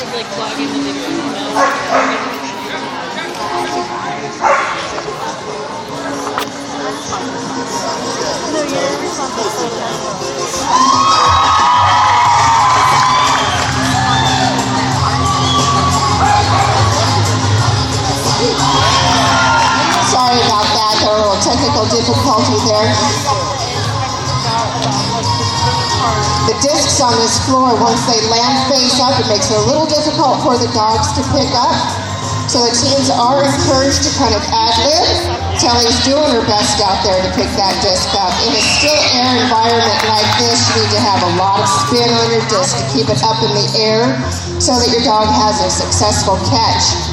like vlogging the video, you know? No, you're responsible. Sorry about that, there was a little technical difficulty there. The discs on this floor, once they land face up, it makes it a little difficult for the dogs to pick up. So the teams are encouraged to kind of ad-lib. Telly's doing her best out there to pick that disc up. In a still air environment like this, you need to have a lot of spin on your disc to keep it up in the air so that your dog has a successful catch.